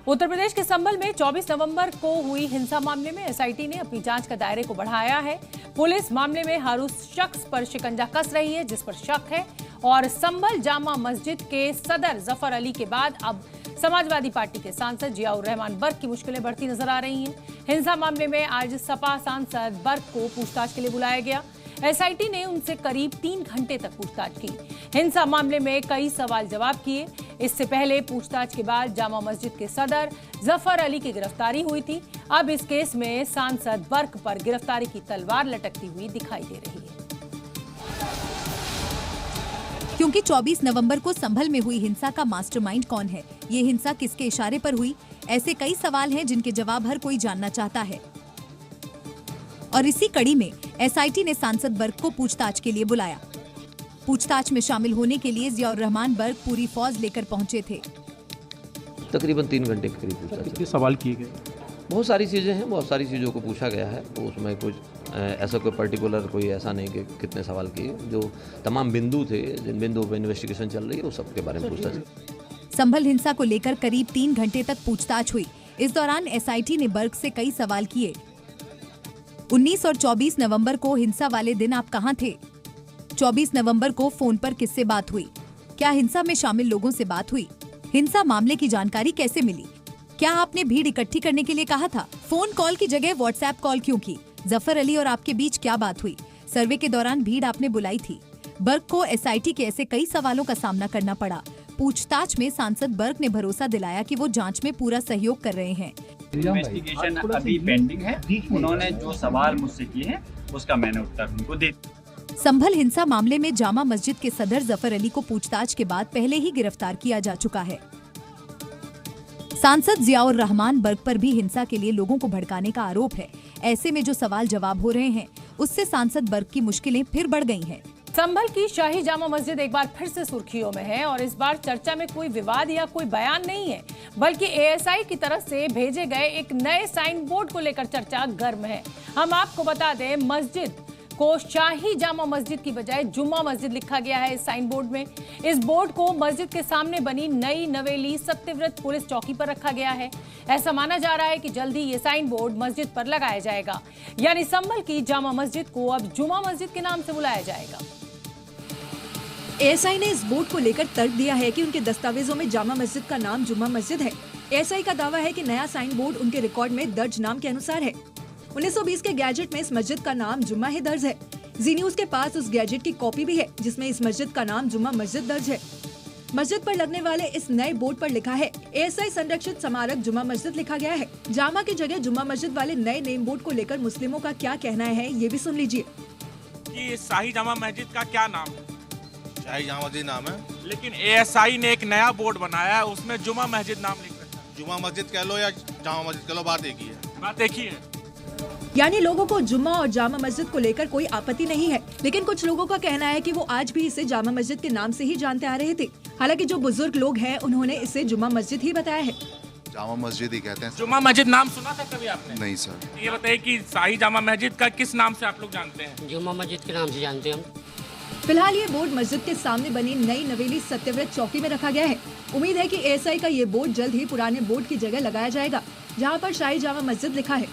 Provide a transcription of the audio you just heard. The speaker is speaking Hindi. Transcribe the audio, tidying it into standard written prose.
उत्तर प्रदेश के संभल में 24 नवंबर को हुई हिंसा मामले में एसआईटी ने अपनी जांच का दायरे को बढ़ाया है। पुलिस मामले में हर उस शख्स पर शिकंजा कस रही है जिस पर शक है और संभल जामा मस्जिद के सदर जफर अली के बाद अब समाजवादी पार्टी के सांसद जियाउर रहमान बर्क की मुश्किलें बढ़ती नजर आ रही हैं। हिंसा मामले में आज सपा सांसद बर्क को पूछताछ के लिए बुलाया गया। एसआईटी ने उनसे करीब 3 घंटे तक पूछताछ की। हिंसा मामले में कई सवाल जवाब किए। इससे पहले पूछताछ के बाद जामा मस्जिद के सदर जफर अली की गिरफ्तारी हुई थी। अब इस केस में सांसद बर्क पर गिरफ्तारी की तलवार लटकती हुई दिखाई दे रही है। क्योंकि 24 नवंबर को संभल में हुई हिंसा का मास्टरमाइंड कौन है, ये हिंसा किसके इशारे पर हुई, ऐसे कई सवाल हैं जिनके जवाब हर कोई जानना चाहता है। और इसी कड़ी में एसआईटी ने सांसद बर्क को पूछताछ के लिए बुलाया। पूछताछ में शामिल होने के लिए जियाउर रहमान बर्क पूरी फौज लेकर पहुंचे थे। तकरीबन 3 घंटे के करीब पूछताछ। कितने सवाल किए गए? बहुत सारी चीज़ें हैं, बहुत सारी चीज़ों को पूछा गया है। तो उसमें कुछ ऐसा कोई पर्टिकुलर कोई ऐसा नहीं कि कितने सवाल किए। जो तमाम बिंदु थे, जिन बिंदुओं पर इन्वेस्टिगेशन चल रही है, उस सब के बारे में पूछताछ। संभल हिंसा को लेकर करीब 3 घंटे तक पूछताछ हुई। इस दौरान एसआईटी ने बर्क से कई सवाल किए। 19 और 24 नवंबर को हिंसा वाले दिन आप कहां थे? 24 नवंबर को फोन पर किससे बात हुई? क्या हिंसा में शामिल लोगों से बात हुई? हिंसा मामले की जानकारी कैसे मिली? क्या आपने भीड़ इकट्ठी करने के लिए कहा था? फोन कॉल की जगह व्हाट्सएप कॉल क्यों की? जफर अली और आपके बीच क्या बात हुई? सर्वे के दौरान भीड़ आपने बुलाई थी। बर्क को एसआईटी के ऐसे कई सवालों का सामना करना पड़ा। पूछताछ में सांसद बर्क ने भरोसा दिलाया कि वो जांच में पूरा सहयोग कर रहे हैं। इन्वेस्टिगेशन अभी पेंडिंग है। उन्होंने जो सवाल मुझसे किए हैं उसका मैंने उत्तर उनको दे। संभल हिंसा मामले में जामा मस्जिद के सदर जफर अली को पूछताछ के बाद पहले ही गिरफ्तार किया जा चुका है। सांसद जियाउर रहमान बर्क पर भी हिंसा के लिए लोगों को भड़काने का आरोप है। ऐसे में जो सवाल जवाब हो रहे हैं, उससे सांसद बर्क की मुश्किलें फिर बढ़ गई हैं। संभल की शाही जामा मस्जिद एक बार फिर से सुर्खियों में है और इस बार चर्चा में कोई विवाद या कोई बयान नहीं है, बल्कि एएसआई की तरफ से भेजे गए एक नए साइन बोर्ड को लेकर चर्चा गर्म है। हम आपको बता दें, मस्जिद को शाही जामा मस्जिद की बजाय जुम्मा मस्जिद लिखा गया है इस साइन बोर्ड में। इस बोर्ड को मस्जिद के सामने बनी नई नवेली सत्यव्रत पुलिस चौकी पर रखा गया है। ऐसा माना जा रहा है कि जल्दी ये साइन बोर्ड मस्जिद पर लगाया जाएगा, यानी संभल की जामा मस्जिद को अब जुम्मा मस्जिद के नाम से बुलाया जाएगा। एएसआई ने इस बोर्ड को लेकर तर्क दिया है कि उनके दस्तावेजों में जामा मस्जिद का नाम जुम्मा मस्जिद है। एएसआई का दावा है कि नया साइन बोर्ड उनके रिकॉर्ड में दर्ज नाम के अनुसार है। 1920 के गैजेट में इस मस्जिद का नाम जुम्मा ही दर्ज है। जी न्यूज के पास उस गैजेट की कॉपी भी है जिसमें इस मस्जिद का नाम जुम्मा मस्जिद दर्ज है। मस्जिद पर लगने वाले इस नए बोर्ड पर लिखा है एएसआई संरक्षित स्मारक जुम्मा मस्जिद लिखा गया है। जामा की जगह जुम्मा मस्जिद वाले नए नेम बोर्ड को लेकर मुस्लिमों का क्या कहना है, ये भी सुन लीजिए। कि शाही जामा मस्जिद का क्या नाम है? शाही जामा मस्जिद नाम है, लेकिन एएसआई ने एक नया बोर्ड बनाया है, उसमें जुमा मस्जिद नाम लिख रखा है। जुमा मस्जिद कह लो या जामा मस्जिद कह लो, बात एक ही है। बात एक ही है। यानी लोगों को जुम्मा और जामा मस्जिद को लेकर कोई आपत्ति नहीं है, लेकिन कुछ लोगों का कहना है कि वो आज भी इसे जामा मस्जिद के नाम से ही जानते आ रहे थे। हालांकि जो बुजुर्ग लोग हैं उन्होंने इसे जुम्मा मस्जिद ही बताया है। जामा मस्जिद ही कहते हैं। जुमा मस्जिद नाम सुना था कभी आपने? नहीं सर। ये बताइए कि शाही जामा मस्जिद का किस नाम से आप लोग जानते हैं? जुम्मा मस्जिद के नाम से जानते हैं हम। फिलहाल ये बोर्ड मस्जिद के सामने बनी नई नवेली सत्यव्रत चौकी में रखा गया है। उम्मीद है कि एएसआई का ये बोर्ड जल्द ही पुराने बोर्ड की जगह लगाया जाएगा, जहां पर शाही जामा मस्जिद लिखा है।